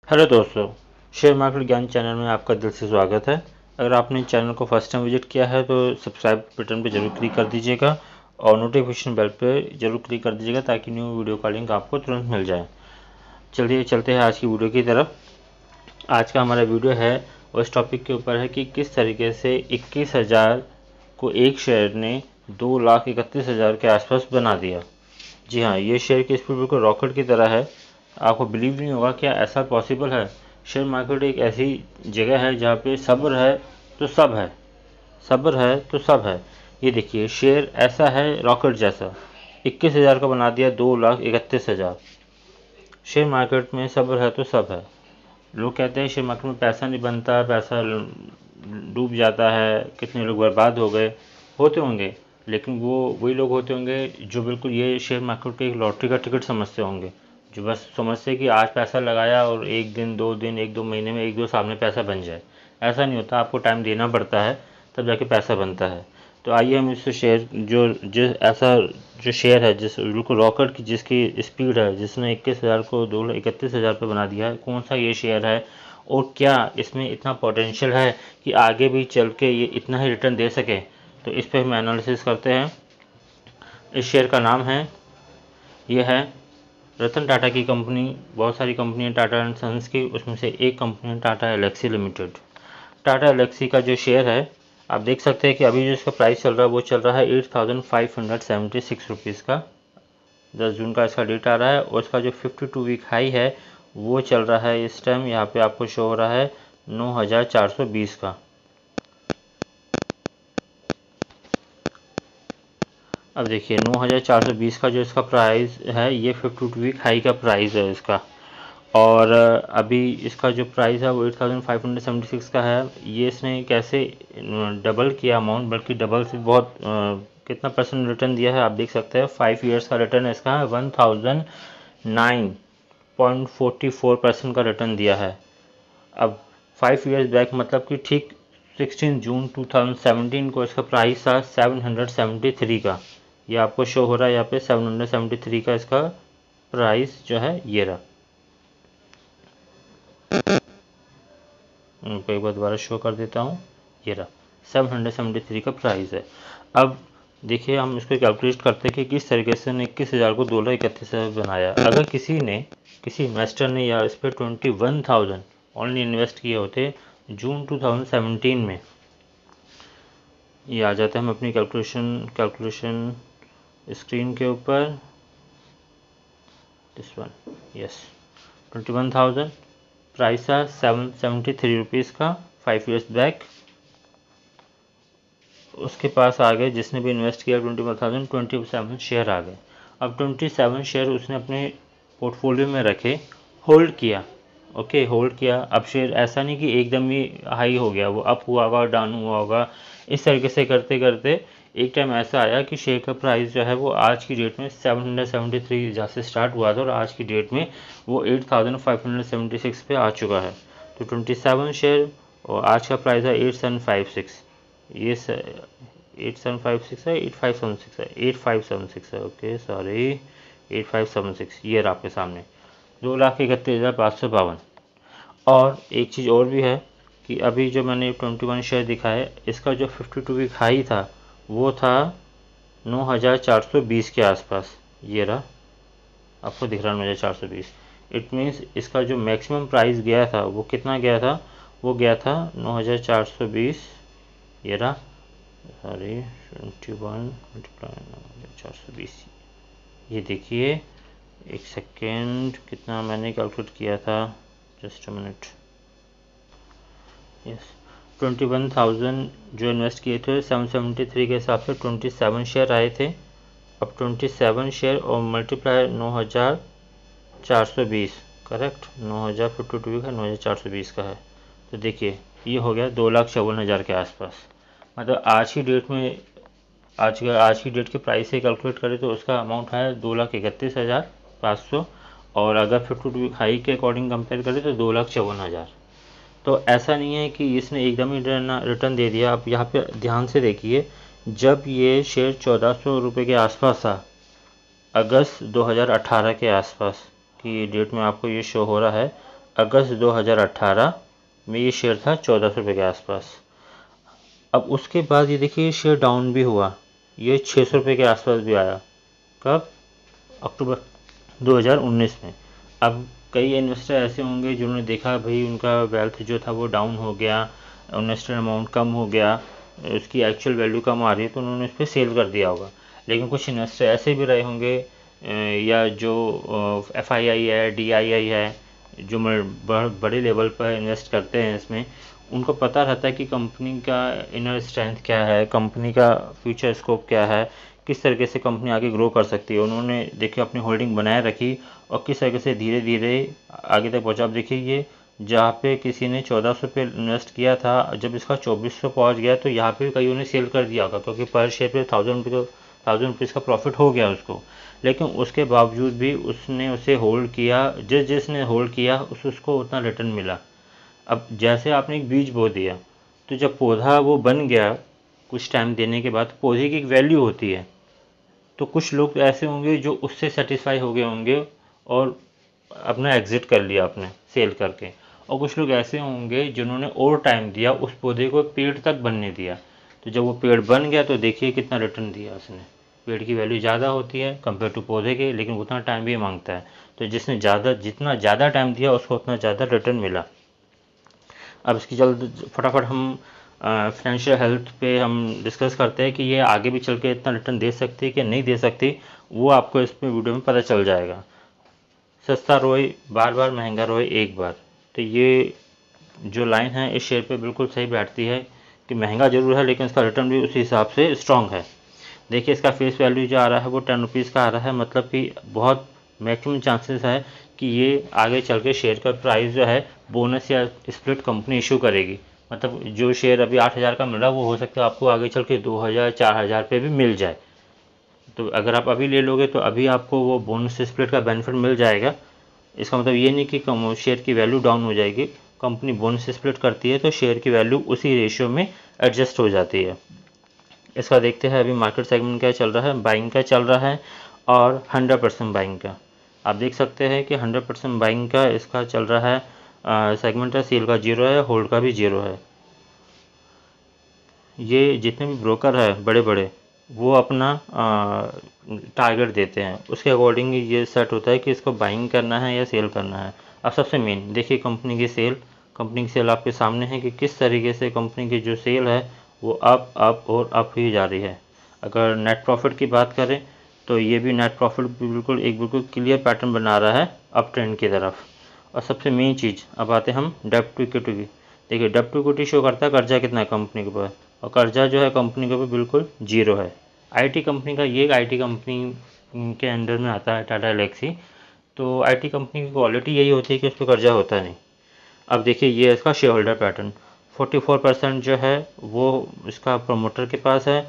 Hello दोस्तों, share market ज्ञान channel में आपका दिल से स्वागत है। अगर आपने चैनल को फर्स्ट टाइम विजिट किया है तो सब्सक्राइब बटन पर जरूर क्लिक कर दीजिएगा और नोटिफिकेशन बेल पर जरूर क्लिक कर दीजिएगा ताकि न्यू वीडियो का लिंक आपको तुरंत मिल जाए। चलिए चलते हैं आज की वीडियो की तरफ। आज का हमारा वीडियो है उस टॉपिक के ऊपर है कि किस तरीके से 21,000 को एक शेयर ने 2,31,000 के आसपास बना दिया। जी हाँ, ये शेयर की स्पीड बिल्कुल रॉकेट की तरह है। आपको बिलीव नहीं होगा क्या ऐसा पॉसिबल है। शेयर मार्केट एक ऐसी जगह है जहाँ पे सब्र है तो सब है, सब्र है तो सब है। ये देखिए शेयर ऐसा है रॉकेट जैसा, 21,000 का बना दिया 2,31,000। शेयर मार्केट में सब्र है तो सब है। लोग कहते हैं शेयर मार्केट में पैसा नहीं बनता, पैसा डूब जाता है, कितने लोग बर्बाद हो गए, होते होंगे, लेकिन वो वही लोग होते होंगे जो बिल्कुल ये शेयर मार्केट को एक लॉटरी का टिकट समझते होंगे, जो बस समझते कि आज पैसा लगाया और एक दिन, 2 दिन, 1-2 महीने में, 1-2 साल में पैसा बन जाए। ऐसा नहीं होता, आपको टाइम देना पड़ता है तब जाके पैसा बनता है। तो आइए हम इस शेयर जो शेयर है जिस बिल्कुल रॉकेट की जिसकी स्पीड है, जिसने 21,000 को 2,31,000 पे बना दिया है, कौन सा ये शेयर है और क्या इसमें इतना पोटेंशियल है कि आगे भी चल के ये इतना ही रिटर्न दे सके। तो इस पर हम एनालिसिस करते हैं। इस शेयर का नाम है, ये है रतन टाटा की कंपनी। बहुत सारी कंपनी है टाटा एंड सन्स की, उसमें से एक कंपनी है टाटा एलेक्सी लिमिटेड। टाटा एलेक्सी का जो शेयर है आप देख सकते हैं कि अभी जो इसका प्राइस चल रहा है वो चल रहा है 8,576 रुपीज़ का। 10 जून का इसका डेट आ रहा है और इसका जो 52 वीक हाई है वो चल रहा है इस टाइम, यहाँ पे आपको शो हो रहा है 9,420 का। अब देखिए 9,420 का जो इसका प्राइस है ये 52 वीक हाई का प्राइस है इसका, और अभी इसका जो प्राइस है वो 8,576 का है। ये इसने कैसे डबल किया अमाउंट, बल्कि डबल से बहुत कितना परसेंट रिटर्न दिया है आप देख सकते हैं। 5 ईयर्स का रिटर्न इसका है 1009.44% का रिटर्न दिया है। अब 5 ईयर्स बैक मतलब कि ठीक 16 जून 2017 को इसका प्राइस था 773 का। ये आपको शो हो रहा है यहाँ पे 773 का इसका प्राइस जो है ये रहा। उनको एक बार दोबारा शो कर देता हूँ, ये रहा 773 का प्राइस है। अब देखिए हम इसको कैलकुलेट करते हैं कि किस तरीके से 21,000 को 2,31,000 बनाया। अगर किसी इन्वेस्टर ने या इस पर 21,000 ओनली इन्वेस्ट किए होते जून 2017 में, ये आ जाते हैं हम अपनी कैलकुलेशन स्क्रीन के ऊपर, दिस वन, यस 21,000 प्राइस था 773 रुपीज़ का 5 ईयर्स बैक। उसके पास आ गए जिसने भी इन्वेस्ट किया 21,000, 27 शेयर आ गए। अब 27 शेयर उसने अपने पोर्टफोलियो में रखे, होल्ड किया। ओके, होल्ड किया। अब शेयर ऐसा नहीं कि एकदम ही हाई हो गया, वो अप हुआ होगा, डाउन हुआ होगा, इस तरीके से करते करते एक टाइम ऐसा आया कि शेयर का प्राइस जो है वो आज की डेट में 773 जहाँ से स्टार्ट हुआ था और आज की डेट में वो 8,576 पे आ चुका है। तो 27 शेयर और आज का प्राइस है 8,756। ये 8,756 है, 8,576 है, 8,576 है, ओके सॉरी 8,576। ये रहा आपके सामने 2,31,552। और एक चीज़ और भी है कि अभी जो मैंने 21 शेयर दिखाया इसका जो 52 वीक हाई था वो था 9,420 के आसपास। ये रहा आपको दिख रहा है 9,420। इट मीन्स इसका जो मैक्सिमम प्राइस गया था वो कितना गया था, वो गया था 9,420। ये रहा, सॉरी 21 × 420। ये देखिए एक सेकेंड, कितना मैंने कैलकुलेट किया था, जस्ट अ मिनट। यस 21,000 जो इन्वेस्ट किए थे 773 के हिसाब से 27 शेयर आए थे। अब 27 शेयर और मल्टीप्लाई 9,420, करेक्ट 9,052 का 9,420 का है। तो देखिए ये हो गया 2,54,000 के आसपास। मतलब आज की डेट में आज की डेट के प्राइस से कैलकुलेट करें तो उसका अमाउंट है 2,31,500, और अगर 52 हाई के अकॉर्डिंग कंपेयर करें तो 2,54,000। तो ऐसा नहीं है कि इसने एकदम ही रिटर्न दे दिया। आप यहाँ पे ध्यान से देखिए, जब ये शेयर 1,400 रुपये के आसपास था, अगस्त 2018 के आसपास की डेट में आपको ये शो हो रहा है, अगस्त 2018 में ये शेयर था 1400 रुपये के आसपास। अब उसके बाद ये देखिए शेयर डाउन भी हुआ, ये 600 रुपये के आसपास भी आया। कब? अक्टूबर 2019 में। अब कई इन्वेस्टर ऐसे होंगे जिन्होंने देखा भाई उनका वेल्थ जो था वो डाउन हो गया, इन्वेस्टर अमाउंट कम हो गया, उसकी एक्चुअल वैल्यू कम आ रही है, तो उन्होंने उस पर सेल कर दिया होगा। लेकिन कुछ इन्वेस्टर ऐसे भी रहे होंगे या जो FII है, DII है, जो बड़े लेवल पर इन्वेस्ट करते हैं इसमें, उनको पता रहता है कि कंपनी का इनर स्ट्रेंथ क्या है, कंपनी का फ्यूचर स्कोप क्या है, किस तरीके से कंपनी आगे ग्रो कर सकती है। उन्होंने देखिए अपनी होल्डिंग बनाए रखी और किस तरीके से धीरे धीरे आगे तक पहुँचा। आप देखिए ये जहाँ पे किसी ने 1400 पे इन्वेस्ट किया था, जब इसका 2400 पहुँच गया तो यहाँ पे कईयों ने सेल कर दिया होगा, क्योंकि पर शेयर पे 1000 रुपीज़ का प्रॉफिट हो गया उसको। लेकिन उसके बावजूद भी उसने उसे होल्ड किया, जिसने होल्ड किया उसको उतना रिटर्न मिला। अब जैसे आपने एक बीज बो दिया, तो जब पौधा वो बन गया कुछ टाइम देने के बाद, पौधे की एक वैल्यू होती है। तो कुछ लोग ऐसे होंगे जो उससे सेटिस्फाई हो गए होंगे और अपना एग्ज़िट कर लिया आपने सेल करके, और कुछ लोग ऐसे होंगे जिन्होंने और टाइम दिया, उस पौधे को पेड़ तक बनने दिया। तो जब वो पेड़ बन गया तो देखिए कितना रिटर्न दिया उसने। पेड़ की वैल्यू ज़्यादा होती है कंपेयर टू पौधे के, लेकिन उतना टाइम भी मांगता है। तो जितना ज़्यादा टाइम दिया उसको उतना ज़्यादा रिटर्न मिला। अब इसकी जल्द फटाफट हम फाइनेंशियल हेल्थ पे हम डिस्कस करते हैं कि ये आगे भी चल के इतना रिटर्न दे सकती है कि नहीं दे सकती, वो आपको इसमें वीडियो में पता चल जाएगा। सस्ता रोए बार बार, महंगा रोए एक बार। तो ये जो लाइन है इस शेयर पे बिल्कुल सही बैठती है कि महंगा जरूर है लेकिन इसका रिटर्न भी उसी हिसाब से स्ट्रॉन्ग है। देखिए इसका फेस वैल्यू जो आ रहा है वो 10 रुपीज़ का आ रहा है, मतलब कि बहुत मैक्सिमम चांसेस है कि ये आगे चल के शेयर का प्राइस जो है बोनस या स्प्लिट कंपनी इशू करेगी। मतलब जो शेयर अभी 8000 का मिल रहा है वो हो सकता है आपको आगे चल के 2000 4000 पे भी मिल जाए। तो अगर आप अभी ले लोगे तो अभी आपको वो बोनस स्प्लिट का बेनिफिट मिल जाएगा। इसका मतलब ये नहीं कि शेयर की वैल्यू डाउन हो जाएगी। कंपनी बोनस स्प्लिट करती है तो शेयर की वैल्यू उसी रेशियो में एडजस्ट हो जाती है। इसका देखते हैं अभी मार्केट सेगमेंट क्या चल रहा है। बाइंग का चल रहा है और 100% बाइंग का। आप देख सकते हैं कि 100% बाइंग का इसका चल रहा है। सेगमेंट है, सेल का 0 है, होल्ड का भी 0 है। ये जितने भी ब्रोकर है बड़े बड़े वो अपना टारगेट देते हैं, उसके अकॉर्डिंग ये सेट होता है कि इसको बाइंग करना है या सेल करना है। अब सबसे मेन देखिए कंपनी की सेल आपके सामने है कि किस तरीके से कंपनी की जो सेल है वो अप अप और अप ही जा रही है। अगर नेट प्रॉफिट की बात करें तो ये भी नेट प्रॉफिट भी बिल्कुल क्लियर पैटर्न बना रहा है अप ट्रेंड की तरफ। और सबसे मेन चीज़ अब आते हैं हम डेब्ट टू इक्विटी की। देखिए डेब्ट टू इक्विटी शो करता है कर्जा कितना है कंपनी के ऊपर, और कर्जा जो है कंपनी के ऊपर बिल्कुल 0 है। IT कंपनी का ये IT कंपनी के अंडर में आता है टाटा एलेक्सी। तो IT कंपनी की क्वालिटी यही होती है कि उस पर कर्जा होता नहीं। अब देखिए ये इसका शेयर होल्डर पैटर्न 44% जो है वो इसका प्रमोटर के पास है।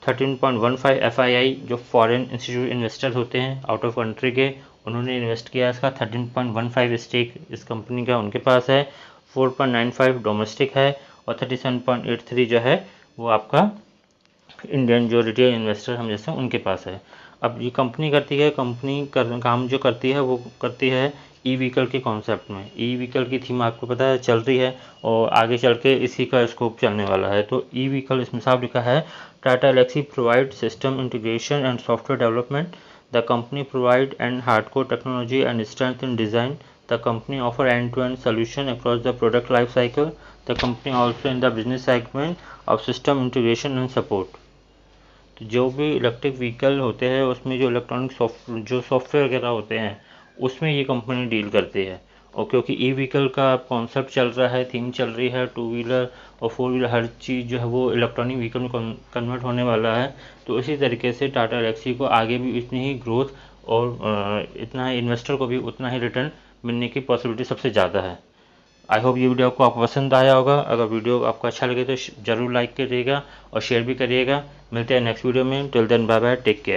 13.15 FII जो फॉरेन इंस्टीट्यूट इन्वेस्टर होते हैं आउट ऑफ कंट्री के, उन्होंने इन्वेस्ट किया इसका 13.15 स्टेक इस कंपनी का उनके पास है। 4.95 डोमेस्टिक है और 37.83 जो है वो आपका इंडियन जो रिटेल इन्वेस्टर हम जैसे उनके पास है। अब ये कंपनी करती है, काम जो करती है वो करती है ई व्हीकल के कॉन्सेप्ट में। ई व्हीकल की थीम आपको पता है चल रही है और आगे चल के इसी का स्कोप चलने वाला है। तो ई व्हीकल इसमें साफ लिखा है Tata Elxsi provide system integration and software development. The company provide and hardcore technology and strength in design. The company offer end-to-end solution across the product life cycle. The company also in the business segment of system integration and support. तो जो भी electric vehicle होते हैं उसमें जो electronic software वगैरह होते हैं उसमें ये कंपनी डील करती है। और क्योंकि ई व्हीकल का कॉन्सेप्ट चल रहा है, थीम चल रही है, 2 व्हीलर और 4 व्हीलर हर चीज़ जो है वो इलेक्ट्रॉनिक व्हीकल में कन्वर्ट होने वाला है। तो इसी तरीके से टाटा एलेक्सी को आगे भी इतनी ही ग्रोथ और इतना ही इन्वेस्टर को भी उतना ही रिटर्न मिलने की पॉसिबिलिटी सबसे ज़्यादा है। आई होप ये वीडियो आपको पसंद आया होगा। अगर वीडियो आपको अच्छा लगे तो ज़रूर लाइक करिएगा और शेयर भी करिएगा। मिलते हैं नेक्स्ट वीडियो में। Till then bye bye, take care.